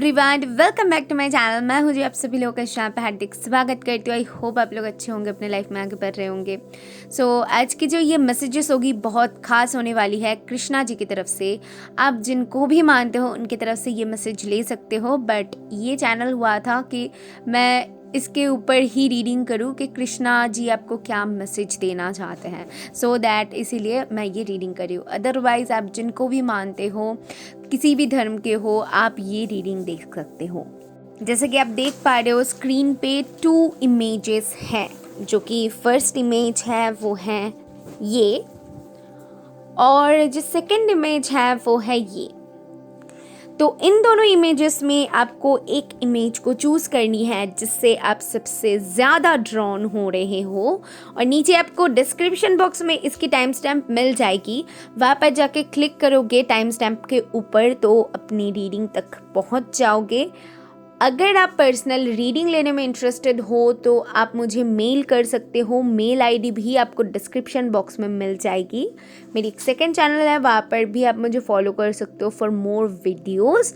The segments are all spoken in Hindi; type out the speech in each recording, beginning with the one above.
Everyone, welcome back to my channel. मैं हूँ जी आप सभी लोगों का यहाँ पे हार्दिक स्वागत करती हूँ। आई होप आप लोग अच्छे होंगे, अपने लाइफ में आगे बढ़ रहे होंगे। सो आज की जो ये मैसेजेस होगी बहुत खास होने वाली है कृष्णा जी की तरफ से। आप जिनको भी मानते हो उनकी तरफ से ये मैसेज ले सकते हो, बट ये चैनल हुआ था कि मैं इसके ऊपर ही रीडिंग करूँ कि कृष्णा जी आपको क्या मैसेज देना चाहते हैं, सो दैट इसीलिए मैं ये रीडिंग करी हूँ। अदरवाइज़ आप जिनको भी मानते हो, किसी भी धर्म के हो, आप ये रीडिंग देख सकते हो। जैसे कि आप देख पा रहे हो स्क्रीन पे 2 इमेजेस हैं, जो कि फर्स्ट इमेज है वो है ये, और जो सेकंड इमेज है वो है ये। तो इन दोनों इमेजेस में आपको एक इमेज को चूज़ करनी है जिससे आप सबसे ज़्यादा ड्रॉन हो रहे हो, और नीचे आपको डिस्क्रिप्शन बॉक्स में इसकी टाइम स्टैम्प मिल जाएगी। वहाँ पर जाके क्लिक करोगे टाइम स्टैम्प के ऊपर तो अपनी रीडिंग तक पहुँच जाओगे। अगर आप पर्सनल रीडिंग लेने में इंटरेस्टेड हो तो आप मुझे मेल कर सकते हो। मेल आईडी भी आपको डिस्क्रिप्शन बॉक्स में मिल जाएगी। मेरी एक सेकंड चैनल है, वहाँ पर भी आप मुझे फॉलो कर सकते हो फॉर मोर वीडियोस।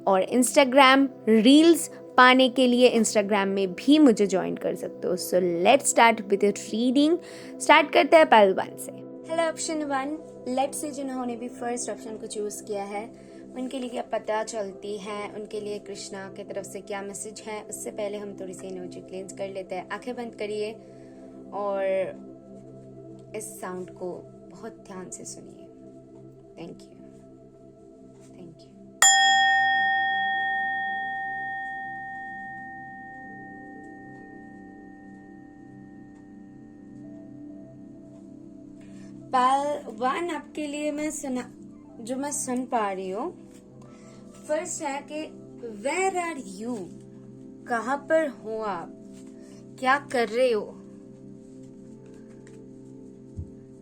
और इंस्टाग्राम रील्स पाने के लिए इंस्टाग्राम में भी मुझे ज्वाइन कर सकते हो। So let's start with reading. Start करते हैं पहल 1 से। हेलो ऑप्शन 1, लेट्स से जिन्होंने भी फर्स्ट ऑप्शन को चूज किया है उनके लिए क्या पता चलती है, उनके लिए कृष्णा की तरफ से क्या मैसेज है। उससे पहले हम थोड़ी सी एनर्जी क्लेंस कर लेते हैं। आंखें बंद करिए और इस साउंड को बहुत ध्यान से सुनिए। Thank you, thank you. पहल 1 आपके लिए मैं सुन पा रही हूँ। फर्स्ट है कि वेयर आर यू, कहाँ पर हो आप, क्या कर रहे हो,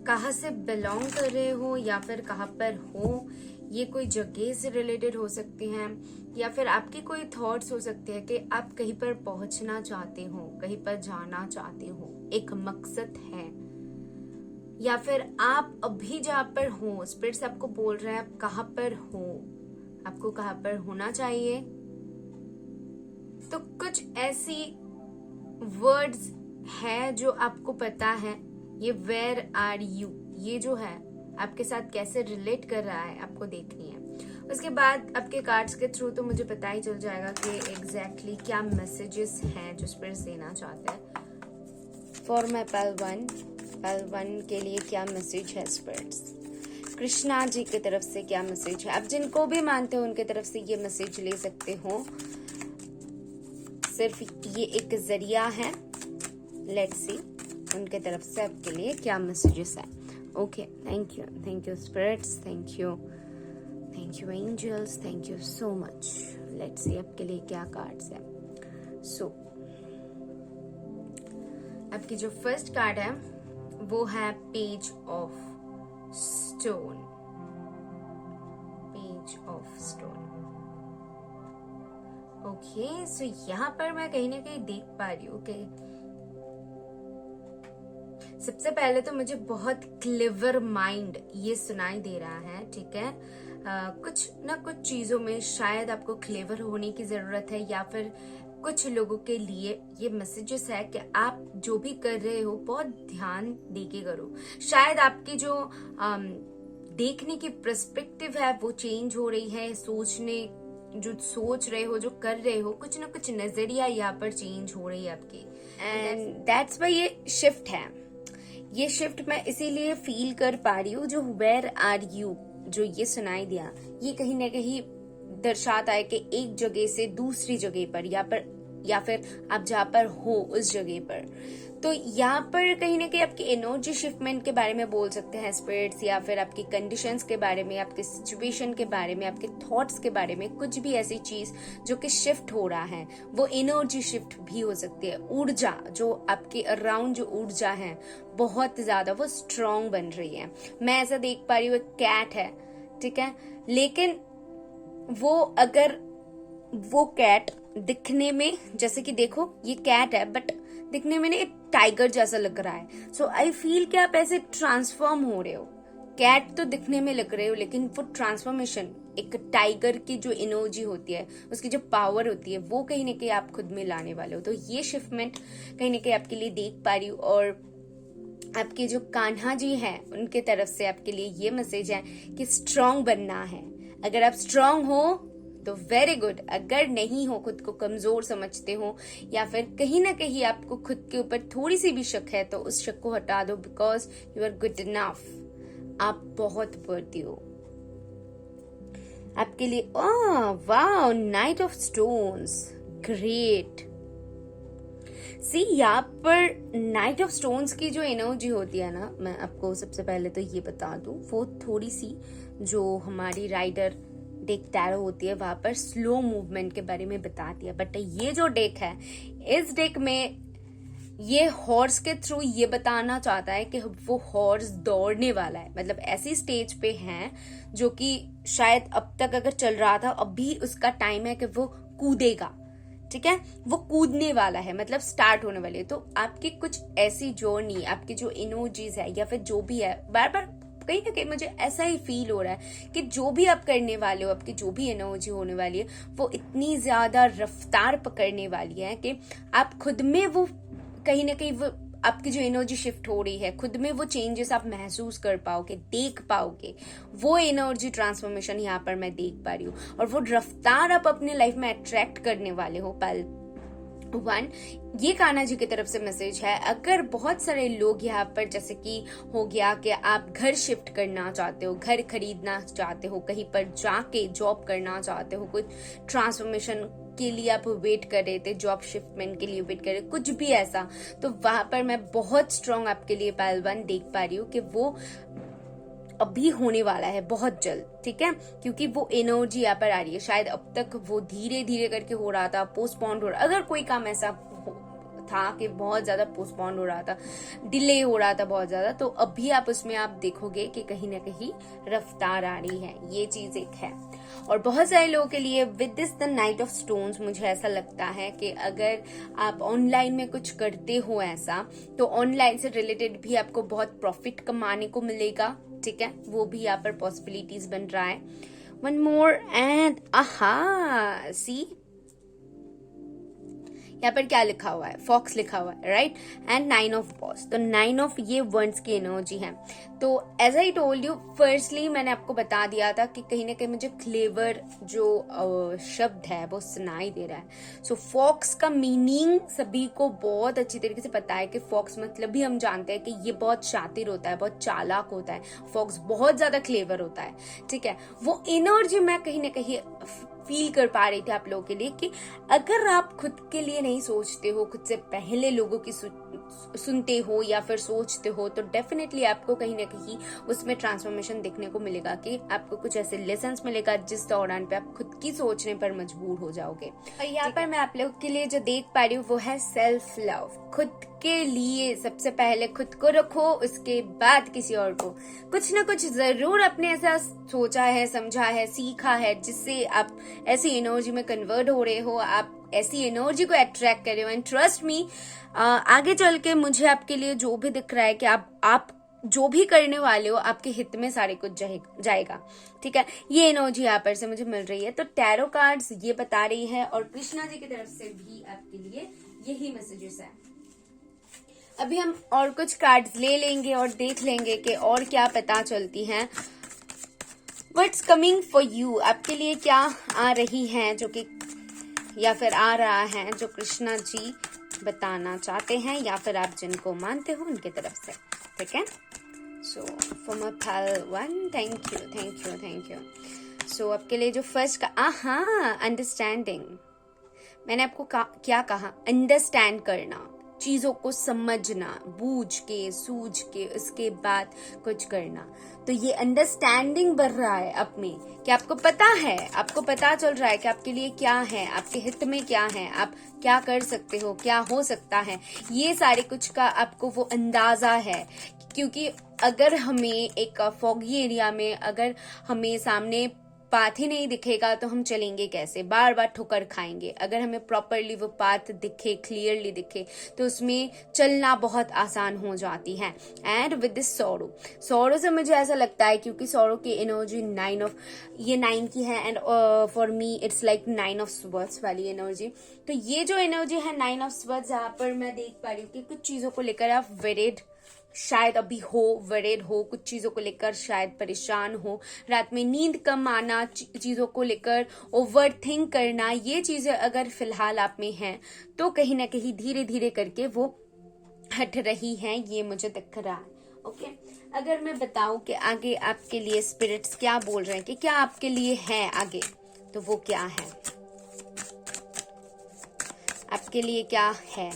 कहाँ से बिलोंग कर रहे हो या फिर कहाँ पर हो। ये कोई जगह से रिलेटेड हो सकते हैं या फिर आपके कोई थॉट्स हो सकते हैं कि आप कहीं पर पहुंचना चाहते हो, कहीं पर जाना चाहते हो, एक मकसद है, या फिर आप अभी जहाँ पर हो स्पिरिट्स आपको बोल रहे हैं आप कहाँ पर हो, आपको कहाँ पर होना चाहिए। तो कुछ ऐसी वर्ड्स है जो आपको पता है। ये वेयर आर यू, ये जो है आपके साथ कैसे रिलेट कर रहा है आपको देखनी है। उसके बाद आपके कार्ड्स के थ्रू तो मुझे पता ही चल जाएगा कि एग्जैक्टली क्या मैसेजेस हैं जो स्पिरिट्स देना चाहते हैं। फॉर माई पल 1 के लिए क्या मैसेज है स्पिरिट्स, कृष्णा जी की तरफ से क्या मैसेज है। आप जिनको भी मानते हो उनके तरफ से ये मैसेज ले सकते हो। सिर्फ ये एक जरिया है। लेट्स सी उनके तरफ से आपके लिए क्या मैसेजेस है। Okay, thank you spirits, thank you angels, thank you so much. Let's see आपके लिए क्या कार्ड्स है। सो आपकी जो फर्स्ट कार्ड है वो है पेज ऑफ स्टोन। ओके, सो यहाँ पर मैं कहीं ना कहीं देख पा रही हूँ कि सबसे पहले तो मुझे बहुत क्लेवर माइंड ये सुनाई दे रहा है। ठीक है, कुछ ना कुछ चीजों में शायद आपको क्लेवर होने की जरूरत है, या फिर कुछ लोगों के लिए ये मैसेजेस है कि आप जो भी कर रहे हो बहुत ध्यान देके करो। शायद आपकी जो देखने की पर्सपेक्टिव है वो चेंज हो रही है। जो सोच रहे हो, जो कर रहे हो, कुछ ना कुछ नजरिया यहाँ पर चेंज हो रही है आपकी। एंड दैट्स वाई ये शिफ्ट है। ये शिफ्ट मैं इसीलिए फील कर पा रही हूँ। जो वेयर आर यू जो ये सुनाई दिया, ये कहीं ना कहीं दर्शाता है कि एक जगह से दूसरी जगह पर या फिर आप जहाँ पर हो उस जगह पर। तो यहाँ पर कहीं ना कहीं आपकी एनर्जी शिफ्टमेंट के बारे में बोल सकते हैं स्पिरिट्स, या फिर आपकी कंडीशंस के बारे में, आपके सिचुएशन के बारे में, आपके थॉट्स के बारे में। कुछ भी ऐसी चीज जो कि शिफ्ट हो रहा है, वो एनर्जी शिफ्ट भी हो सकती है। ऊर्जा जो आपके अराउंड जो ऊर्जा है बहुत ज्यादा वो स्ट्रांग बन रही है। मैं ऐसा देख पा रही हूँ, एक कैट है, ठीक है, लेकिन वो कैट दिखने में, जैसे कि देखो ये कैट है बट दिखने में ना एक टाइगर जैसा लग रहा है। सो आई फील कि आप ऐसे ट्रांसफॉर्म हो रहे हो। कैट तो दिखने में लग रहे हो लेकिन वो ट्रांसफॉर्मेशन एक टाइगर की जो एनर्जी होती है, उसकी जो पावर होती है, वो कहीं ना कहीं आप खुद में लाने वाले हो। तो ये शिफ्टमेंट कहीं ना कहीं आपके लिए देख पा रही हूँ। और आपके जो कान्हा जी हैं उनके तरफ से आपके लिए ये मैसेज है कि स्ट्रांग बनना है। अगर आप स्ट्रांग हो तो वेरी गुड, अगर नहीं हो, खुद को कमजोर समझते हो या फिर कहीं ना कहीं आपको खुद के ऊपर थोड़ी सी भी शक है, तो उस शक को हटा दो, because you are good enough. आप बहुत वर्दी हो। आपके लिए wow, knight of stones, great. See, यहाँ पर नाइट ऑफ स्टोन्स की जो एनर्जी होती है ना, मैं आपको सबसे पहले तो ये बता दूं, वो थोड़ी सी जो हमारी राइडर डेक टैरो होती है वहां पर स्लो मूवमेंट के बारे में बताती है। बट ये जो डेक है, इस डेक में ये हॉर्स के थ्रू ये बताना चाहता है कि वो हॉर्स दौड़ने वाला है। मतलब ऐसी स्टेज पे है जो कि शायद अब तक अगर चल रहा था, अभी उसका टाइम है कि वो कूदेगा। ठीक है, वो कूदने वाला है, मतलब स्टार्ट होने वाली है। तो आपकी कुछ ऐसी जर्नी, आपकी जो एनर्जीज है या फिर जो भी है, बार बार कहीं ना कहीं मुझे ऐसा ही फील हो रहा है कि जो भी आप करने वाले हो, आपकी जो भी एनर्जी होने वाली है, वो इतनी ज्यादा रफ्तार पकड़ने वाली है कि आप खुद में वो कहीं ना कहीं वो आपकी जो एनर्जी शिफ्ट हो रही है, खुद में वो चेंजेस आप महसूस कर पाओगे, देख पाओगे। वो एनर्जी ट्रांसफॉर्मेशन यहाँ पर मैं देख पा रही हूँ। और वो रफ्तार आप अपने लाइफ में अट्रैक्ट करने वाले हो। पल वन, ये कान्हा जी की तरफ से मैसेज है। अगर बहुत सारे लोग यहाँ पर, जैसे कि हो गया कि आप घर शिफ्ट करना चाहते हो, घर खरीदना चाहते हो, कहीं पर जाके जॉब करना चाहते हो, कुछ ट्रांसफॉर्मेशन के लिए आप वेट कर रहे थे, जॉब शिफ्टमेंट के लिए वेट कर रहे, कुछ भी ऐसा, तो वहां पर मैं बहुत स्ट्रांग आपके लिए पाइल वन देख पा रही हूँ कि वो अभी होने वाला है बहुत जल्द। ठीक है, क्योंकि वो एनर्जी यहाँ पर आ रही है। शायद अब तक वो धीरे धीरे करके हो रहा था, पोस्टपोन्ड हो रहा, अगर कोई काम ऐसा था कि बहुत ज्यादा पोस्टपोन्ड हो रहा था, डिले हो रहा था बहुत ज्यादा, तो अभी आप उसमें आप देखोगे कि कहीं ना कहीं रफ्तार आ रही है। ये चीज एक है। और बहुत सारे लोगों के लिए with this the night of stones, मुझे ऐसा लगता है कि अगर आप ऑनलाइन में कुछ करते हो ऐसा, तो ऑनलाइन से रिलेटेड भी आपको बहुत प्रॉफिट कमाने को मिलेगा। ठीक है, वो भी यहाँ पर पॉसिबिलिटीज बन रहा है। वन मोर एंड आहा, सी यहाँ पर क्या लिखा हुआ है, फॉक्स लिखा हुआ है, राइट, एंड 9 ऑफ बॉस। तो 9 ऑफ ये वंस की एनर्जी है। तो as I told you, firstly मैंने आपको बता दिया था कि कहीं ना कहीं मुझे क्लेवर जो शब्द है वो सुनाई दे रहा है। सो फॉक्स का मीनिंग सभी को बहुत अच्छी तरीके से पता है कि फॉक्स मतलब भी हम जानते हैं कि ये बहुत शातिर होता है, बहुत चालाक होता है, फॉक्स बहुत ज्यादा क्लेवर होता है। ठीक है, वो एनर्जी मैं कहीं ना कहीं फील कर पा रही थी आप लोगों के लिए कि अगर आप खुद के लिए नहीं सोचते हो, खुद से पहले लोगों की सुनते हो या फिर सोचते हो, तो डेफिनेटली आपको कहीं ना कहीं उसमें ट्रांसफॉर्मेशन देखने को मिलेगा कि आपको कुछ ऐसे लेसन्स मिलेगा जिस दौरान पे आप खुद की सोचने पर मजबूर हो जाओगे। और यहाँ पर मैं आप लोगों के लिए जो देख पा रही हूँ वो है सेल्फ लव। खुद के लिए सबसे पहले खुद को रखो, उसके बाद किसी और को। कुछ ना कुछ जरूर अपने ऐसा सोचा है, समझा है, सीखा है, जिससे आप ऐसी एनर्जी में कन्वर्ट हो रहे हो, आप ऐसी एनर्जी को अट्रैक्ट कर रहे हो। एंड ट्रस्ट मी, आगे चल के मुझे आपके लिए जो भी दिख रहा है कि आप जो भी करने वाले हो, आपके हित में सारे कुछ जाएगा। ठीक है, ये एनर्जी यहाँ पर से मुझे मिल रही है। तो टैरो कार्ड्स ये बता रही है, और कृष्णा जी की तरफ से भी आपके लिए यही मैसेजेस है। अभी हम और कुछ कार्ड्स ले लेंगे और देख लेंगे कि और क्या पता चलती है। व्हाट्स कमिंग फॉर यू, आपके लिए क्या आ रही है, जो कि या फिर आ रहा है, जो कृष्णा जी बताना चाहते हैं, या फिर आप जिनको मानते हो उनके तरफ से। ठीक है, so from a pile one, thank you. So आपके लिए जो फर्स्ट का अंडरस्टैंडिंग, मैंने आपको क्या कहा, अंडरस्टैंड करना, चीजों को समझना, बूझ के सूझ के उसके बाद कुछ करना। तो ये अंडरस्टैंडिंग बढ़ रहा है अब में कि आपको पता है, आपको पता चल रहा है कि आपके लिए क्या है, आपके हित में क्या है, आप क्या कर सकते हो, क्या हो सकता है। ये सारे कुछ का आपको वो अंदाजा है। क्योंकि अगर हमें एक फॉगी एरिया में, अगर हमें सामने पाथ ही नहीं दिखेगा तो हम चलेंगे कैसे, बार बार ठोकर खाएंगे। अगर हमें प्रॉपरली वो पाथ दिखे, क्लियरली दिखे, तो उसमें चलना बहुत आसान हो जाती है। एंड विद दिस सॉरो से मुझे ऐसा लगता है, क्योंकि सॉरो की एनर्जी 9 की है, and for me it's like 9 of swords वाली एनर्जी। तो ये जो एनर्जी है 9 ऑफ स्वर्ड्स, यहाँ पर मैं देख पा रही हूँ कि कुछ चीजों को लेकर आप वेरिड शायद अभी वरीड हो, कुछ चीजों को लेकर शायद परेशान हो, रात में नींद कम आना, चीजों को लेकर ओवर थिंक करना, ये चीजें अगर फिलहाल आप में हैं तो कहीं ना कहीं धीरे धीरे करके वो हट रही हैं, ये मुझे दिख रहा है। ओके, अगर मैं बताऊं कि आगे आपके लिए स्पिरिट्स क्या बोल रहे हैं, कि क्या आपके लिए है आगे, तो वो क्या है आपके लिए, क्या है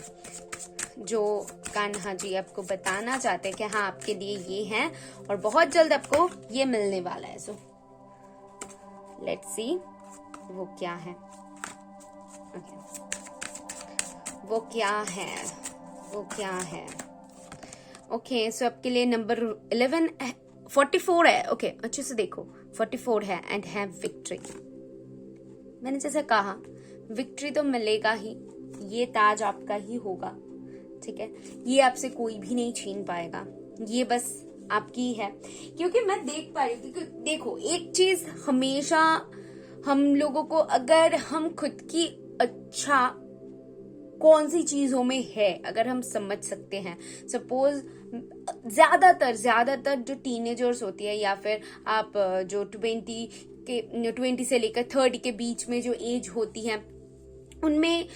जो कान्हा जी आपको बताना चाहते हैं कि हाँ आपके लिए ये है और बहुत जल्द आपको ये मिलने वाला है। सो लेट्स सी वो क्या है। ओके, वो क्या है, वो क्या है। ओके, सो आपके लिए नंबर 44 है। ओके, अच्छे से देखो, 44 है एंड है विक्ट्री। मैंने जैसे कहा विक्ट्री तो मिलेगा ही, ये ताज आपका ही होगा, ठीक है। ये आपसे कोई भी नहीं छीन पाएगा, ये बस आपकी है। क्योंकि मैं देख पा रही हूँ कि देखो, एक चीज हमेशा हम लोगों को, अगर हम खुद की अच्छा कौन सी चीजों में है अगर हम समझ सकते हैं, सपोज ज्यादातर जो टीनेजर्स होती है, या फिर आप जो 20 से लेकर 30 के बीच में जो एज होती है, उनमें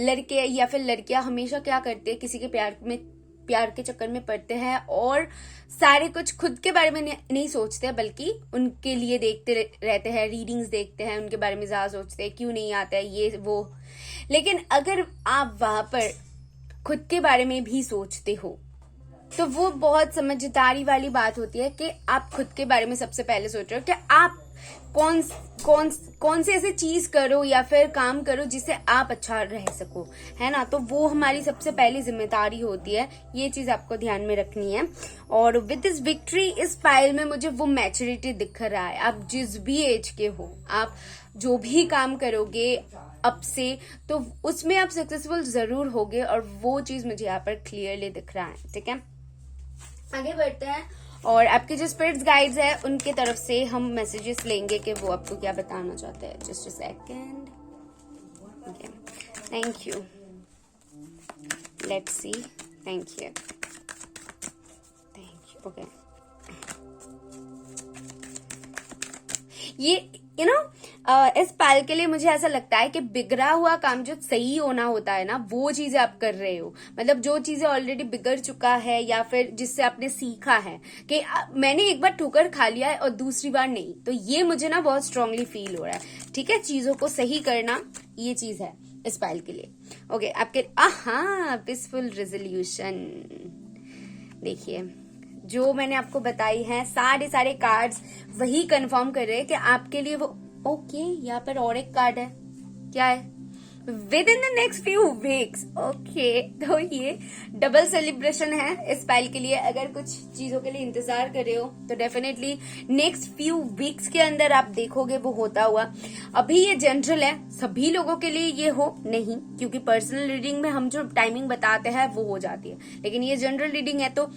लड़के या फिर लड़कियां हमेशा क्या करते हैं, किसी के प्यार के चक्कर में पड़ते हैं और सारे कुछ खुद के बारे में नहीं सोचते, बल्कि उनके लिए देखते रहते हैं, रीडिंग्स देखते हैं, उनके बारे में ज्यादा सोचते हैं, क्यों नहीं आता है ये वो। लेकिन अगर आप वहां पर खुद के बारे में भी सोचते हो, तो वो बहुत समझदारी वाली बात होती है कि आप खुद के बारे में सबसे पहले सोच रहे हो कि आप कौन से ऐसे चीज करो या फिर काम करो जिससे आप अच्छा रह सको, है ना। तो वो हमारी सबसे पहली जिम्मेदारी होती है, ये चीज आपको ध्यान में रखनी है। और विद दिस विक्ट्री, इस पाइल में मुझे वो मैच्योरिटी दिख रहा है। आप जिस भी एज के हो, आप जो भी काम करोगे अब से, तो उसमें आप सक्सेसफुल जरूर होगे, और वो चीज मुझे यहाँ पर क्लियरली दिख रहा है, ठीक है। आगे बढ़ते हैं और आपके जो स्पिरिट्स गाइड्स है उनके तरफ से हम मैसेजेस लेंगे कि वो आपको क्या बताना चाहते हैं। Just a second. Okay, thank you, let's see, thank you, okay. ये इस पाल के लिए मुझे ऐसा लगता है कि बिगड़ा हुआ काम जो सही होना होता है ना, वो चीजें आप कर रहे हो। मतलब जो चीजें ऑलरेडी बिगड़ चुका है, या फिर जिससे आपने सीखा है कि मैंने एक बार ठोकर खा लिया है और दूसरी बार नहीं, तो ये मुझे ना बहुत स्ट्रांगली फील हो रहा है, ठीक है। चीजों को सही करना, ये चीज है इस पाल के लिए। ओके, आपके पीसफुल रेजोल्यूशन। देखिए, जो मैंने आपको बताई है, सारे कार्ड्स वही कंफर्म कर रहे हैं कि आपके लिए वो ओके। यहाँ पर और एक कार्ड है, क्या है, with in the next few weeks. Okay, तो ये डबल सेलिब्रेशन है इस पाइल के लिए। अगर कुछ चीजों के लिए इंतजार कर रहे हो तो डेफिनेटली नेक्स्ट फ्यू वीक्स के अंदर आप देखोगे वो होता हुआ। अभी ये जनरल है, सभी लोगों के लिए ये हो नहीं, क्योंकि पर्सनल रीडिंग में हम जो टाइमिंग बताते हैं वो हो जाती है, लेकिन ये जनरल रीडिंग है। तो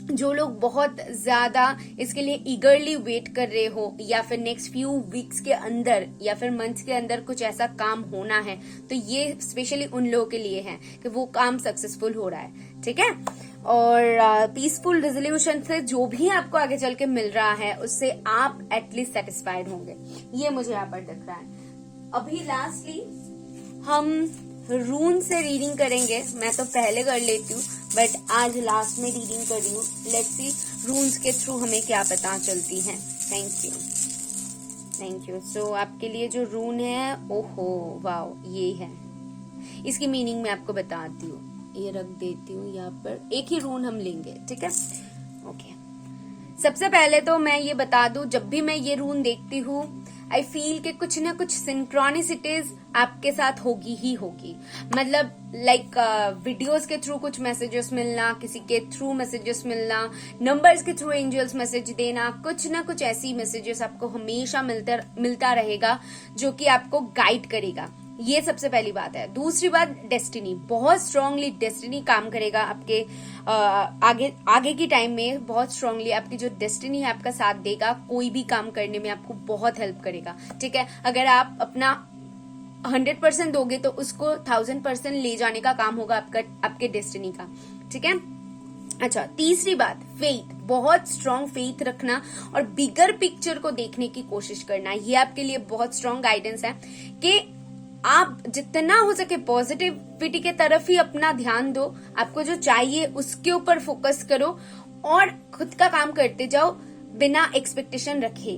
जो लोग बहुत ज्यादा इसके लिए ईगरली वेट कर रहे हो, या फिर नेक्स्ट फ्यू वीक्स के अंदर या फिर मंथ्स के अंदर कुछ ऐसा काम होना है, तो ये स्पेशली उन लोगों के लिए है कि वो काम सक्सेसफुल हो रहा है, ठीक है। और पीसफुल रेजोल्यूशन से जो भी आपको आगे चल के मिल रहा है, उससे आप एटलीस्ट सेटिस्फाइड होंगे, ये मुझे यहाँ पर दिख रहा है। अभी लास्टली हम रून से रीडिंग करेंगे। मैं तो पहले कर लेती हूँ, बट आज लास्ट में रीडिंग कर रही हूँ। लेट्स सी रून्स के थ्रू हमें क्या पता चलती है। Thank you. सो आपके लिए जो रून है, ओहो वाओ, ये है। इसकी मीनिंग मैं आपको बताती हूँ, ये रख देती हूँ यहाँ पर। एक ही रून हम लेंगे, ठीक है। ओके, सबसे पहले तो मैं ये बता दूं, जब भी मैं ये रून देखती हूँ, आई फील कि कुछ ना कुछ सिंक्रोनिसिटीज आपके साथ होगी ही होगी। मतलब लाइक वीडियोस के थ्रू कुछ मैसेजेस मिलना, किसी के थ्रू मैसेजेस मिलना, नंबर्स के थ्रू एंजल्स मैसेज देना, कुछ ना कुछ ऐसी मैसेजेस आपको हमेशा मिलता रहेगा जो कि आपको गाइड करेगा। ये सबसे पहली बात है। दूसरी बात, डेस्टिनी, बहुत स्ट्रांगली डेस्टिनी काम करेगा आपके आगे की टाइम में। बहुत स्ट्रांगली आपकी जो डेस्टिनी है आपका साथ देगा, कोई भी काम करने में आपको बहुत हेल्प करेगा। ठीक है, अगर आप अपना 100% दोगे तो उसको 1000% ले जाने का काम होगा आपके डेस्टिनी का। ठीक है। अच्छा, तीसरी बात, फेथ, बहुत स्ट्रांग फेथ रखना और बिगर पिक्चर को देखने की कोशिश करना। ये आपके लिए बहुत स्ट्रांग गाइडेंस है कि आप जितना हो सके पॉजिटिविटी के तरफ ही अपना ध्यान दो। आपको जो चाहिए उसके ऊपर फोकस करो और खुद का काम करते जाओ बिना एक्सपेक्टेशन रखे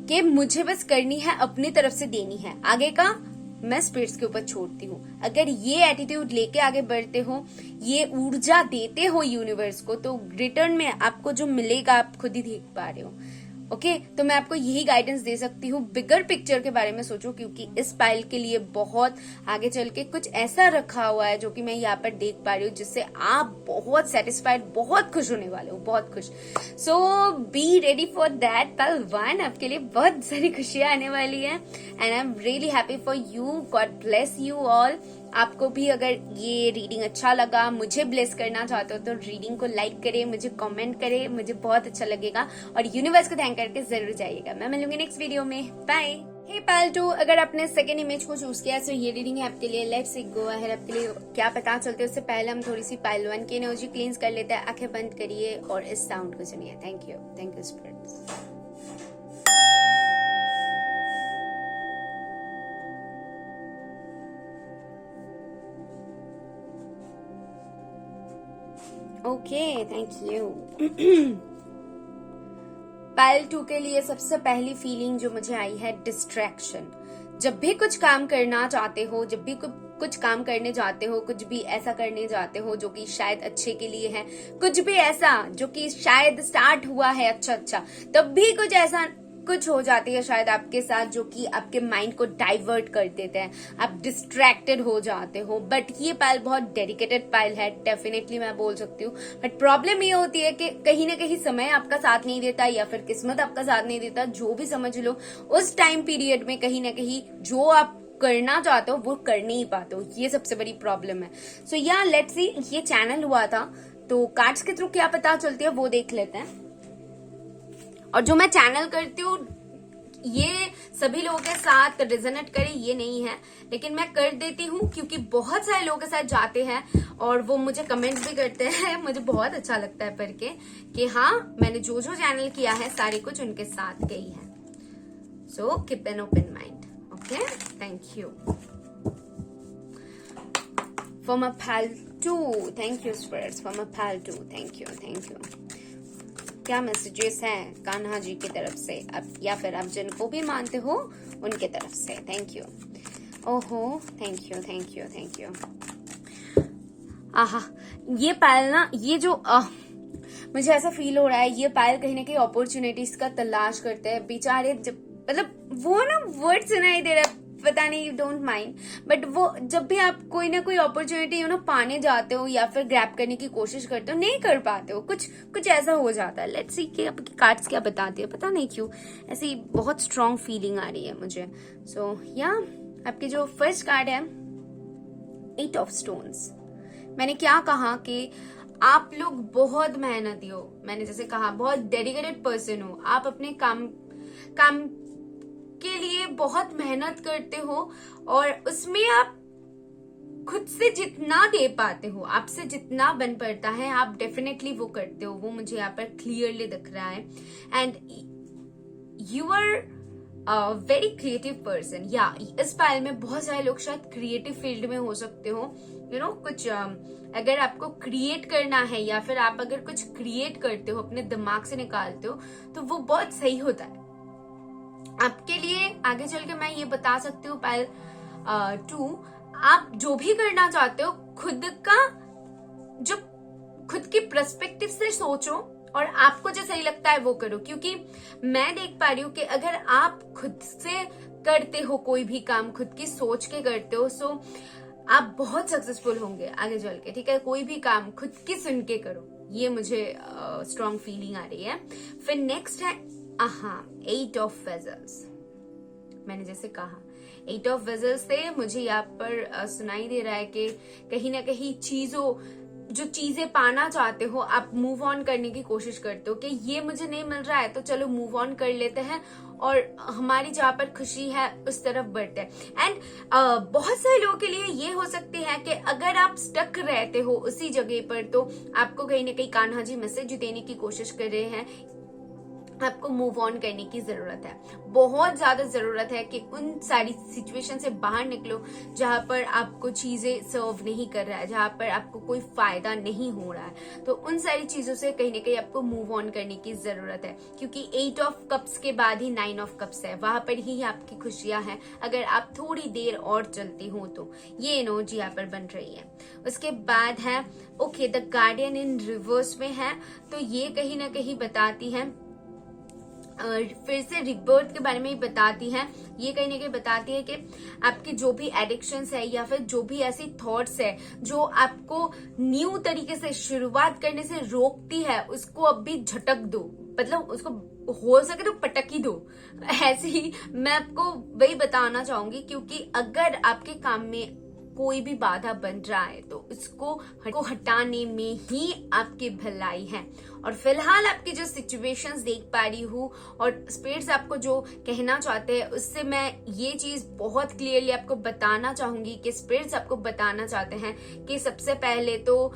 कि मुझे बस करनी है, अपनी तरफ से देनी है, आगे का मैं स्पिरिट्स के ऊपर छोड़ती हूँ। अगर ये एटीट्यूड लेके आगे बढ़ते हो, ये ऊर्जा देते हो यूनिवर्स को, तो रिटर्न में आपको जो मिलेगा आप खुद ही देख पा रहे हो। ओके, तो मैं आपको यही गाइडेंस दे सकती हूँ। बिगर पिक्चर के बारे में सोचो, क्योंकि इस पाइल के लिए बहुत आगे चल के कुछ ऐसा रखा हुआ है जो कि मैं यहाँ पर देख पा रही हूँ, जिससे आप बहुत सेटिस्फाइड, बहुत खुश होने वाले हो, बहुत खुश। So be ready for that. Pile 1 आपके लिए बहुत सारी खुशियां आने वाली है and I am really happy for you. God bless you all. आपको भी अगर ये रीडिंग अच्छा लगा, मुझे ब्लेस करना चाहते हो तो रीडिंग को लाइक करें, मुझे कमेंट करें, मुझे बहुत अच्छा लगेगा और यूनिवर्स को थैंक करके जरूर जाइएगा। मैं मिलूंगी नेक्स्ट वीडियो में। बाय। हे पाइल 2, अगर आपने सेकेंड इमेज को चूज किया तो ये रीडिंग है आपके लिए। Let's go ahead. आपके लिए क्या पता चलते है उससे पहले हम थोड़ी सी पाइल 1 की एनर्जी क्लींस कर लेते हैं। आंखें बंद करिए और इस साउंड को सुनिए। Thank you spirits. Okay, thank you. Pile 2 के लिए सबसे पहली फीलिंग जो मुझे आई है, डिस्ट्रैक्शन। जब भी कुछ काम करना चाहते हो, जब भी कुछ काम करने जाते हो, कुछ भी ऐसा करने जाते हो जो कि शायद अच्छे के लिए है, कुछ भी ऐसा जो कि शायद स्टार्ट हुआ है अच्छा, तब भी कुछ हो जाती है शायद आपके साथ जो कि आपके माइंड को डाइवर्ट कर देते हैं, आप डिस्ट्रैक्टेड हो जाते हो। बट ये पाइल बहुत डेडिकेटेड पाइल है, डेफिनेटली मैं बोल सकती हूँ। बट प्रॉब्लम ये होती है कि कहीं ना कहीं समय आपका साथ नहीं देता या फिर किस्मत आपका साथ नहीं देता, जो भी समझ लो। उस टाइम पीरियड में कहीं ना कहीं जो आप करना चाहते हो वो कर नहीं पाते हो, ये सबसे बड़ी प्रॉब्लम है। सो या लेट्स सी, ये चैनल हुआ था तो कार्ड्स के थ्रू क्या पता चलती है वो देख लेते हैं। और जो मैं चैनल करती हूँ ये सभी लोगों के साथ रेजोनेट करे ये नहीं है, लेकिन मैं कर देती हूँ क्योंकि बहुत सारे लोगों के साथ जाते हैं और वो मुझे कमेंट्स भी करते हैं। मुझे बहुत अच्छा लगता है पढ़ के कि हाँ, मैंने जो चैनल किया है सारे कुछ उनके साथ गई है। So keep an open mind. Okay, thank you for my pile 2। Thank you spirits for my pile 2। Thank you. क्या मैसेजेस हैं कान्हा जी की तरफ से, अब या फिर आप जिनको भी मानते हो उनके तरफ से। Thank you. ओहो, थैंक यू। आहा, ये पायल ना, ये जो मुझे ऐसा फील हो रहा है ये पायल कहीं ना कहीं अपॉर्चुनिटीज का तलाश करते हैं बेचारे। जब मतलब वो ना वर्ड सुनाई दे रहा है, पता नहीं, डोंट माइंड, बट वो जब भी आप कोई ना कोई अपॉर्चुनिटी पाने जाते हो या फिर ग्रैब करने की कोशिश करते हो, नहीं कर पाते हो, कुछ ऐसा हो जाता है। लेट्स सी कि आपकी कार्ड्स क्या बताती है, पता नहीं क्यों ऐसी बहुत स्ट्रांग फीलिंग आ रही है मुझे। सो या आपकी जो फर्स्ट कार्ड है, 8 ऑफ स्टोन्स। मैंने क्या कहा कि आप लोग बहुत मेहनती हो, मैंने जैसे कहा बहुत डेडिकेटेड पर्सन हो, आप अपने काम के लिए बहुत मेहनत करते हो और उसमें आप खुद से जितना दे पाते हो, आपसे जितना बन पड़ता है, आप डेफिनेटली वो करते हो। वो मुझे यहाँ पर क्लियरली दिख रहा है and you are very creative person. या इस पाइल में बहुत सारे लोग शायद क्रिएटिव फील्ड में हो सकते हो। कुछ अगर आपको क्रिएट करना है या फिर आप अगर कुछ क्रिएट करते हो, अपने दिमाग से निकालते हो, तो वो बहुत सही होता है आपके लिए। आगे चल के मैं ये बता सकती हूँ पाइल 2, आप जो भी करना चाहते हो खुद की पर्सपेक्टिव से सोचो और आपको जो सही लगता है वो करो, क्योंकि मैं देख पा रही हूँ कि अगर आप खुद से करते हो कोई भी काम, खुद की सोच के करते हो, सो आप बहुत सक्सेसफुल होंगे आगे चल के। ठीक है, कोई भी काम खुद की सुन के करो, ये मुझे स्ट्रॉन्ग फीलिंग आ रही है। फिर नेक्स्ट है 8 ऑफ वेजल्स। मैंने जैसे कहा 8 ऑफ वेजल्स से मुझे यहाँ पर सुनाई दे रहा है कि कहीं ना कहीं जो चीजें पाना चाहते हो, आप मूव ऑन करने की कोशिश करते हो कि ये मुझे नहीं मिल रहा है तो चलो मूव ऑन कर लेते हैं और हमारी जहाँ पर खुशी है उस तरफ बढ़ते हैं। एंड बहुत सारे लोगों के लिए ये हो सकती है कि अगर आप स्टक रहते हो उसी जगह पर, तो आपको कहीं ना कहीं कान्हा जी मैसेज देने की कोशिश कर रहे हैं, आपको मूव ऑन करने की जरूरत है, बहुत ज्यादा जरूरत है कि उन सारी सिचुएशन से बाहर निकलो जहां पर आपको चीजें सर्व नहीं कर रहा है, जहां पर आपको कोई फायदा नहीं हो रहा है। तो उन सारी चीजों से कहीं ना कहीं आपको मूव ऑन करने की जरूरत है, क्योंकि 8 ऑफ कप्स के बाद ही 9 ऑफ कप्स है, वहां पर ही आपकी खुशियां हैं अगर आप थोड़ी देर और चलते हो तो। ये एनर्जी यहाँ पर बन रही है। उसके बाद है okay the guardian in reverse में है, तो ये कहीं ना कहीं बताती है, फिर से रिबर्थ के बारे में ही बताती है। ये कहीं ना कहीं बताती है कि आपकी जो भी एडिक्शंस है या फिर जो भी ऐसी थॉट्स है जो आपको न्यू तरीके से शुरुआत करने से रोकती है, उसको अब भी झटक दो, मतलब उसको हो सके तो पटक ही दो। ऐसे ही मैं आपको वही बताना चाहूंगी, क्योंकि अगर आपके काम में कोई भी बाधा बन रहा है तो इसको हटाने में ही आपकी भलाई है। और फिलहाल आपकी जो सिचुएशंस देख पा रही हूँ और स्पिरिट्स आपको जो कहना चाहते हैं, उससे मैं ये चीज बहुत क्लियरली आपको बताना चाहूंगी कि स्पिरिट्स आपको बताना चाहते हैं कि सबसे पहले तो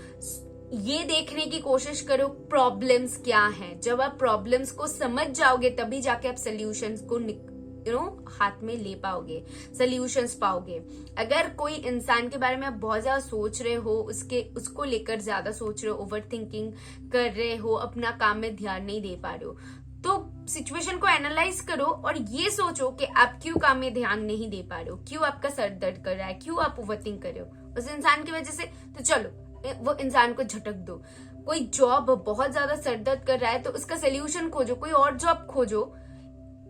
ये देखने की कोशिश करो प्रॉब्लम्स क्या हैं। जब आप प्रॉब्लम्स को समझ जाओगे तभी जाके आप सोल्यूशंस को हाथ में ले पाओगे, सोल्यूशंस पाओगे। अगर कोई इंसान के बारे में आप बहुत ज्यादा सोच रहे हो, उसको लेकर ज्यादा सोच रहे हो, ओवर थिंकिंग कर रहे हो, अपना काम में ध्यान नहीं दे पा रहे हो, तो सिचुएशन को एनालाइज करो और ये सोचो कि आप क्यों काम में ध्यान नहीं दे पा रहे हो, क्यों आपका सर दर्द कर रहा है, क्यों आप ओवर थिंक कर रहे हो उस इंसान की वजह से। तो चलो वो इंसान को झटक दो। कोई जॉब बहुत ज्यादा सर दर्द कर रहा है तो उसका सोल्यूशन खोजो, कोई और जॉब खोजो,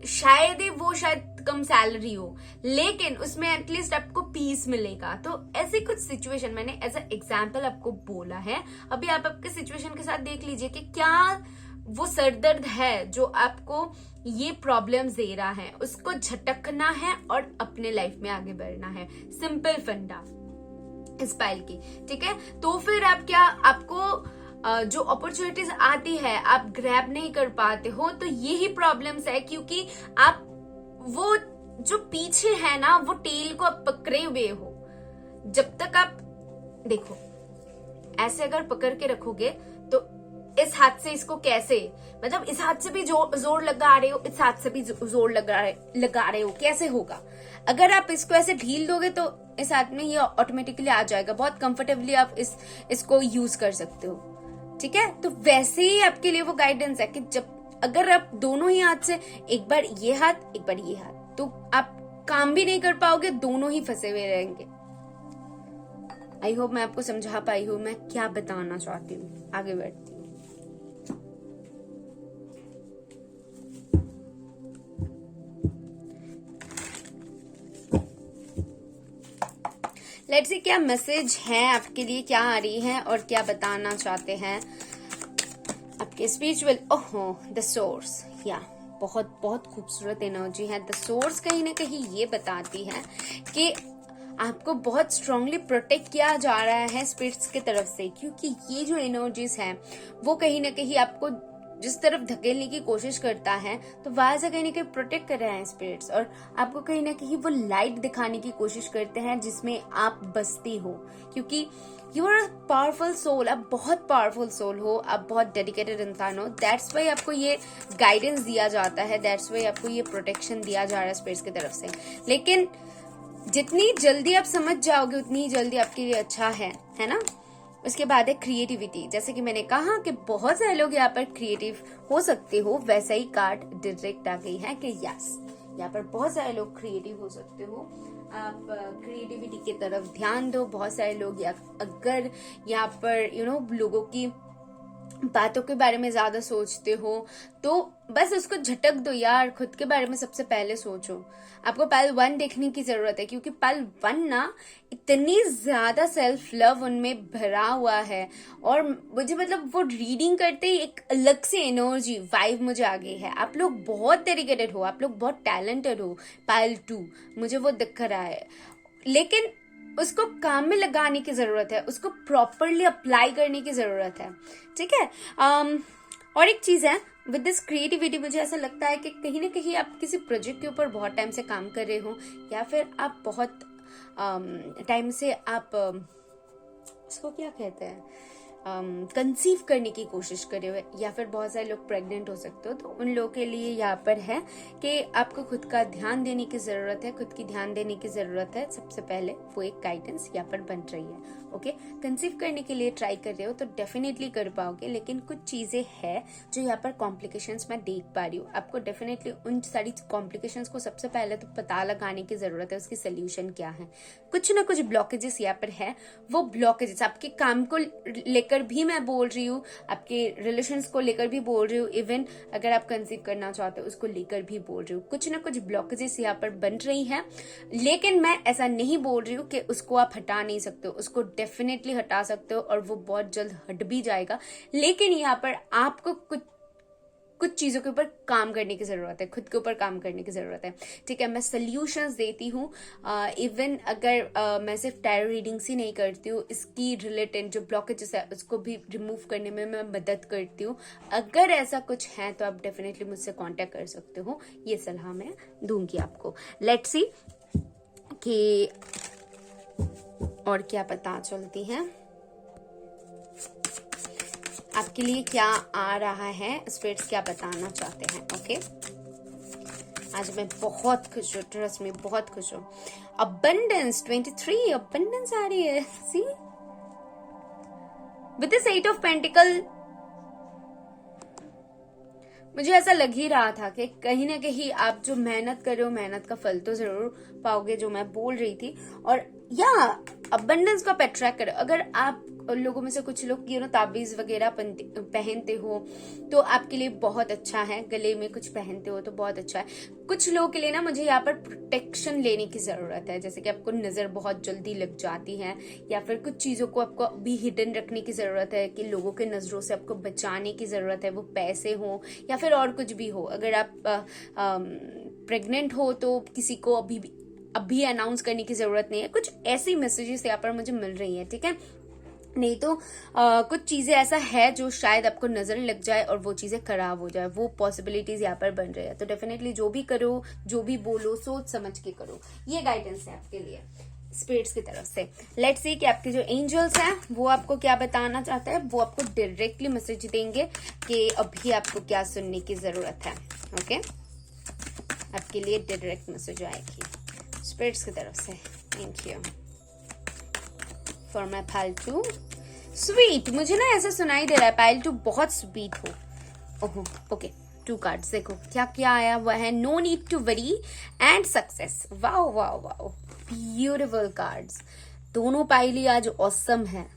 शायद ही वो शायद कम सैलरी हो लेकिन उसमें एटलीस्ट आपको पीस मिलेगा। तो ऐसे कुछ सिचुएशन मैंने एज अ एग्जाम्पल आपको बोला है। अभी आप आपके सिचुएशन के साथ देख लीजिए कि क्या वो सरदर्द है जो आपको ये प्रॉब्लम्स दे रहा है, उसको झटकना है और अपने लाइफ में आगे बढ़ना है। सिंपल फंडा इस पाइल की, ठीक है। तो फिर आपको जो अपॉर्चुनिटीज आती है आप ग्रैब नहीं कर पाते हो, तो यही प्रॉब्लम्स है, क्योंकि आप वो जो पीछे है ना वो टेल को आप पकड़े हुए हो। जब तक आप देखो ऐसे अगर पकड़ के रखोगे तो इस हाथ से इसको कैसे, मतलब इस हाथ से भी जोर लगा रहे हो, इस हाथ से भी जोर लगा रहे हो, कैसे होगा। अगर आप इसको ऐसे ढील दोगे तो इस हाथ में ये ऑटोमेटिकली आ जाएगा, बहुत कंफर्टेबली आप इसको यूज कर सकते हो, ठीक है। तो वैसे ही आपके लिए वो गाइडेंस है कि जब अगर आप दोनों ही हाथ से एक बार ये हाथ एक बार ये हाथ, तो आप काम भी नहीं कर पाओगे, दोनों ही फंसे हुए रहेंगे। आई होप मैं आपको समझा पाई हूँ मैं क्या बताना चाहती हूँ। आगे बढ़ती हूँ। लेट्स सी क्या मैसेज है आपके लिए, क्या आ रही है और क्या बताना चाहते हैं आपके स्पिरिचुअल। ओहो द सोर्स, या बहुत बहुत खूबसूरत एनर्जी है। द सोर्स कहीं ना कहीं ये बताती है कि आपको बहुत स्ट्रांगली प्रोटेक्ट किया जा रहा है स्पिरिट्स की तरफ से, क्योंकि ये जो एनर्जीज हैं वो कहीं ना कहीं आपको जिस तरफ धकेलने की कोशिश करता है तो वहां से कहीं ना कहीं प्रोटेक्ट कर रहे हैं स्पिरिट्स, और आपको कहीं ना कहीं वो लाइट दिखाने की कोशिश करते हैं जिसमें आप बसती हो, क्योंकि you are a powerful soul. आप बहुत पावरफुल सोल हो, आप बहुत डेडिकेटेड इंसान हो। दैट्स वाई आपको ये गाइडेंस दिया जाता है, दैट्स वाई आपको ये प्रोटेक्शन दिया जा रहा है स्पिरिट्स की तरफ से। लेकिन जितनी जल्दी आप समझ जाओगे उतनी ही जल्दी आपके लिए अच्छा है ना। उसके बाद है क्रिएटिविटी। जैसे कि मैंने कहा कि बहुत सारे लोग यहाँ पर क्रिएटिव हो सकते हो, वैसा ही कार्ड डायरेक्ट आ गई है कि यस यहाँ पर बहुत सारे लोग क्रिएटिव हो सकते हो। आप क्रिएटिविटी की तरफ ध्यान दो। बहुत सारे लोग अगर यहाँ पर लोगों की बातों के बारे में ज्यादा सोचते हो तो बस उसको झटक दो यार, खुद के बारे में सबसे पहले सोचो। आपको पाइल 1 देखने की जरूरत है, क्योंकि पाइल 1 ना इतनी ज्यादा सेल्फ लव उनमें भरा हुआ है, और मुझे मतलब वो रीडिंग करते ही एक अलग से एनर्जी वाइब मुझे आ गई है। आप लोग बहुत डेडिकेटेड हो, आप लोग बहुत टैलेंटेड हो पाइल 2, मुझे वो दिख रहा है, लेकिन उसको काम में लगाने की जरूरत है, उसको प्रॉपरली अप्लाई करने की जरूरत है, ठीक है। और एक चीज है विद दिस क्रिएटिविटी, मुझे ऐसा लगता है कि कहीं ना कहीं आप किसी प्रोजेक्ट के ऊपर बहुत टाइम से काम कर रहे हो, या फिर आप बहुत टाइम से आप उसको क्या कहते हैं, कंसीव करने की कोशिश करे हुए, या फिर बहुत सारे लोग प्रेग्नेंट हो सकते हो, तो उन लोगों के लिए यहाँ पर है कि आपको खुद का ध्यान देने की जरूरत है, खुद की ध्यान देने की जरूरत है। सबसे पहले वो एक गाइडेंस यहाँ पर बन रही है। ओके, कंसीव करने के लिए ट्राई कर रहे हो तो डेफिनेटली कर पाओगे, लेकिन कुछ चीजें हैं जो यहाँ पर कॉम्प्लिकेशंस मैं देख पा रही हूँ। आपको डेफिनेटली उन सारी कॉम्प्लिकेशंस को सबसे पहले तो पता लगाने की जरूरत है, उसकी सोल्यूशन क्या है। कुछ ना कुछ ब्लॉकेजेस यहाँ पर है, वो ब्लॉकेजेस आपके काम को लेकर भी मैं बोल रही हूँ, आपके रिलेशंस को लेकर भी बोल रही हूँ, इवन अगर आप कंसीव करना चाहते हो उसको लेकर भी बोल रही हूँ। कुछ ना कुछ ब्लॉकेजेस यहाँ पर बन रही हैं, लेकिन मैं ऐसा नहीं बोल रही हूँ कि उसको आप हटा नहीं सकते हो, उसको डेफिनेटली हटा सकते हो, और वो बहुत जल्द हट भी जाएगा। लेकिन यहाँ पर आपको कुछ चीजों के ऊपर काम करने की जरूरत है, खुद के ऊपर काम करने की जरूरत है, ठीक है। मैं सोल्यूशंस देती हूँ, इवन अगर मैं सिर्फ टैरो रीडिंग्स ही नहीं करती हूँ, इसकी रिलेटेड जो ब्लॉकेजेस है उसको भी रिमूव करने में मैं मदद करती हूँ। अगर ऐसा कुछ है तो आप डेफिनेटली मुझसे कांटेक्ट कर सकते हो, ये सलाह मैं दूंगी आपको। लेट्स सी कि और क्या पता चलती है आपके लिए, क्या आ रहा है, स्पिरिट्स क्या बताना चाहते हैं। ओके, आज मैं बहुत खुश हूँ, ट्रस्ट में बहुत खुश हूँ। अबंडेंस 23, अबंडेंस आ रही है, सी विद दिस 8 ऑफ पेंटिकल। मुझे ऐसा लग ही रहा था कि कहीं ना कहीं आप जो मेहनत कर रहे हो, मेहनत का फल तो जरूर पाओगे, जो मैं बोल रही थी। और या अबंडेंस को आप अट्रैक्ट करो। अगर आप लोगों में से कुछ लोग ताबीज वगैरह पहनते हो तो आपके लिए बहुत अच्छा है, गले में कुछ पहनते हो तो बहुत अच्छा है। कुछ लोगों के लिए ना मुझे यहाँ पर प्रोटेक्शन लेने की जरूरत है, जैसे कि आपको नजर बहुत जल्दी लग जाती है, या फिर कुछ चीजों को आपको अभी हिडन रखने की जरूरत है, कि लोगों के नजरों से आपको बचाने की जरूरत है, वो पैसे हो या फिर और कुछ भी हो। अगर आप प्रेग्नेंट हो तो किसी को अभी अनाउंस करने की जरूरत नहीं है। कुछ ऐसी मैसेजेस यहाँ पर मुझे मिल रही है, ठीक है। नहीं तो कुछ चीजें ऐसा है जो शायद आपको नजर लग जाए और वो चीजें खराब हो जाए, वो पॉसिबिलिटीज यहाँ पर बन रही है। तो डेफिनेटली जो भी करो, जो भी बोलो, सोच समझ के करो। ये गाइडेंस है आपके लिए स्पिरिट्स की तरफ से। लेट्स सी कि आपके जो एंजल्स हैं वो आपको क्या बताना चाहते हैं। वो आपको डायरेक्टली मैसेज देंगे कि अभी आपको क्या सुनने की जरूरत है। ओके, आपके लिए डायरेक्ट मैसेज आएगी स्पिरिट्स की तरफ से। Thank you for my pile 2। Sweet, मुझे ना ऐसा सुनाई दे रहा है पाइल 2 बहुत स्वीट हो। ओहो, ओके, 2 कार्ड्स देखो क्या क्या आया हुआ है। No need to worry and success. Wow wow wow, beautiful cards. दोनों पाइल ही आज ऑसम है।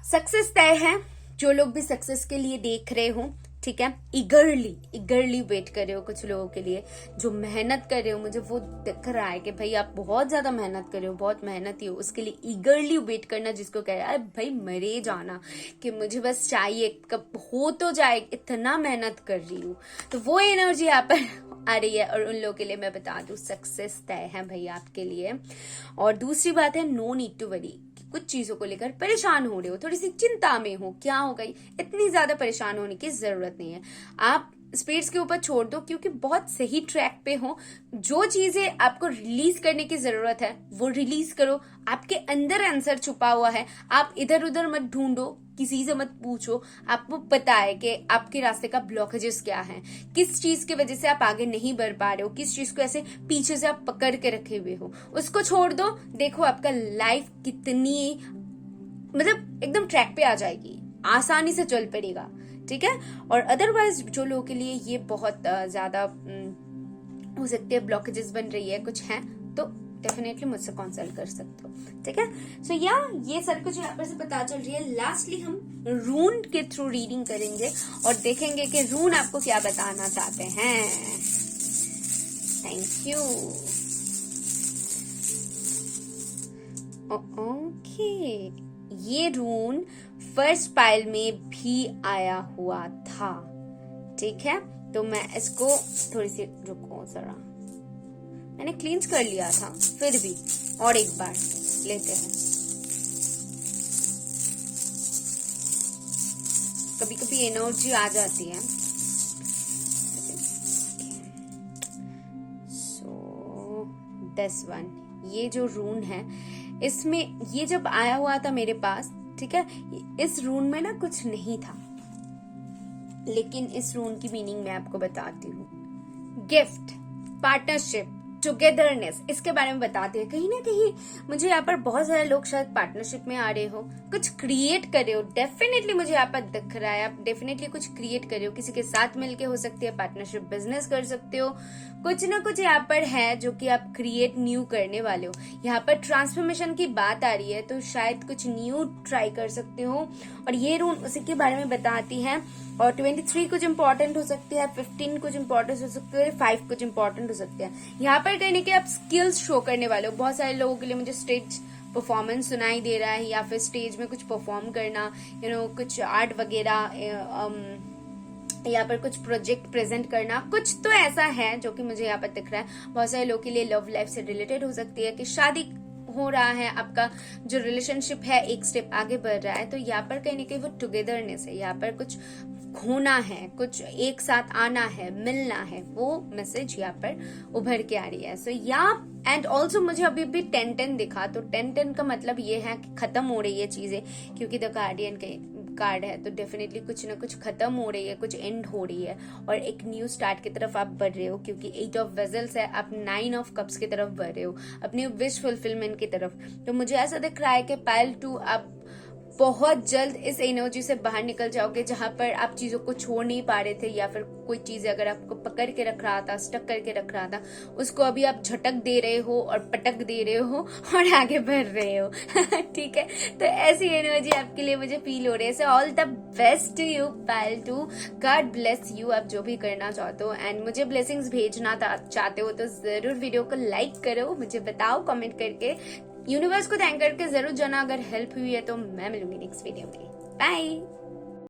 सक्सेस तय है। जो लोग भी सक्सेस के लिए देख रहे हो, ठीक है, इगरली वेट कर रहे हो। कुछ लोगों के लिए जो मेहनत कर रहे हो, मुझे वो दिख रहा है कि भाई आप बहुत ज्यादा मेहनत कर रहे हो, बहुत मेहनती हो। उसके लिए इगरली वेट करना, जिसको कह रहा है भाई मरे जाना कि मुझे बस चाहिए, कब हो तो जाए, इतना मेहनत कर रही हूँ। तो वो एनर्जी यहाँ पर आ रही है। और उन लोगों के लिए मैं बता दूं, सक्सेस तय है भाई आपके लिए। और दूसरी बात है, नो नीड टू वरी। कुछ चीजों को लेकर परेशान हो रहे हो, थोड़ी सी चिंता में हो, क्या हो गई, इतनी ज्यादा परेशान होने की जरूरत नहीं है। आप स्पिरिट्स के ऊपर छोड़ दो, क्योंकि बहुत सही ट्रैक पे हो। जो चीजें आपको रिलीज करने की जरूरत है वो रिलीज करो। आपके अंदर आंसर छुपा हुआ है, आप इधर उधर मत ढूंढो, किसी से मत पूछो। आपको पता है कि आपके रास्ते का ब्लॉकेजेस क्या है, किस चीज की वजह से आप आगे नहीं बढ़ पा रहे हो, किस चीज को ऐसे पीछे से आप पकड़ के रखे हुए हो, उसको छोड़ दो। देखो आपका लाइफ कितनी मतलब एकदम ट्रैक पे आ जाएगी, आसानी से चल पड़ेगा, ठीक है। और अदरवाइज जो लोगों के लिए ये बहुत ज्यादा हो सकती है ब्लॉकेजेस बन रही है, कुछ है, तो डेफिनेटली मुझसे कंसल्ट कर सकते हो, ठीक है। सो या ये सब कुछ यहाँ पर से पता चल रही है। लास्टली हम रून के थ्रू रीडिंग करेंगे और देखेंगे कि रून आपको क्या बताना चाहते हैं। Thank you. ओके, ये रून फर्स्ट पाइल में भी आया हुआ था। ठीक है, तो मैं इसको थोड़ी सी, रुको जरा, मैंने क्लींस कर लिया था, फिर भी और एक बार लेते हैं। कभी कभी एनर्जी आ जाती है। सो दिस वन, ये जो रून है, इसमें ये जब आया हुआ था मेरे पास, ठीक है, इस रून में ना कुछ नहीं था, लेकिन इस रून की मीनिंग मैं आपको बताती हूँ। गिफ्ट, पार्टनरशिप, टुगेदरनेस, इसके बारे में बताते हैं। कहीं ना कहीं मुझे यहाँ पर बहुत सारे लोग शायद पार्टनरशिप में आ रहे हो, कुछ क्रिएट कर रहे हो। डेफिनेटली मुझे यहाँ पर दिख रहा है आप डेफिनेटली कुछ क्रिएट कर रहे हो, किसी के साथ मिलके हो सकती है पार्टनरशिप, बिजनेस कर सकते हो, कुछ ना कुछ यहाँ पर है जो कि आप क्रिएट न्यू करने वाले हो। यहाँ पर ट्रांसफॉर्मेशन की बात आ रही है, तो शायद कुछ न्यू ट्राई कर सकते हो, और ये रून उसी के बारे में बताती है। और 23 कुछ इंपॉर्टेंट हो सकती है, 15 कुछ इंपॉर्टेंट हो सकते है, 5 कुछ इंपॉर्टेंट हो सकते हैं। यहाँ पर कहने के आप स्किल्स शो करने वाले हो। बहुत सारे लोगों के लिए मुझे स्टेज परफॉर्मेंस सुनाई दे रहा है, या फिर स्टेज में कुछ परफॉर्म करना, कुछ आर्ट वगैरह, यहाँ पर कुछ प्रोजेक्ट प्रेजेंट करना, कुछ तो ऐसा है जो कि मुझे यहाँ पर दिख रहा है। बहुत सारे लोगों के लिए लव लाइफ से रिलेटेड हो सकती है, कि शादी हो रहा है, आपका जो रिलेशनशिप है एक स्टेप आगे बढ़ रहा है, तो यहाँ पर कहीं ना कहीं वो टुगेदरनेस है, यहाँ पर कुछ होना है, कुछ एक साथ आना है, मिलना है, वो मैसेज यहाँ पर उभर के आ रही है। सो एंड ऑल्सो मुझे अभी भी 10-10 दिखा, तो 10-10 का मतलब ये है कि खत्म हो रही है चीजें, क्योंकि द गार्डियन के कार्ड है, तो डेफिनेटली कुछ ना कुछ खत्म हो रही है, कुछ एंड हो रही है, और एक न्यू स्टार्ट की तरफ आप बढ़ रहे हो, क्योंकि 8 ऑफ वेजल्स है, आप 9 ऑफ कप्स की तरफ बढ़ रहे हो, अपनी विश फुलफिलमेंट की तरफ। तो मुझे ऐसा दिख रहा है कि पाइल 2 आप बहुत जल्द इस एनर्जी से बाहर निकल जाओगे, जहां पर आप चीजों को छोड़ नहीं पा रहे थे, या फिर कोई चीज अगर आपको पकड़ के रख रहा था, स्टक करके रख रहा था, उसको अभी आप झटक दे रहे हो और पटक दे रहे हो और आगे बढ़ रहे हो। ठीक है, तो ऐसी एनर्जी आपके लिए मुझे फील हो रही है। So all the best to you pile 2, God bless you, आप जो भी करना चाहते हो। एंड मुझे ब्लेसिंग्स भेजना चाहते हो तो जरूर वीडियो को लाइक करो, मुझे बताओ कमेंट करके, यूनिवर्स को थैंक करके जरूर जाना। अगर हेल्प हुई है तो मैं मिलूंगी नेक्स्ट वीडियो में। बाय।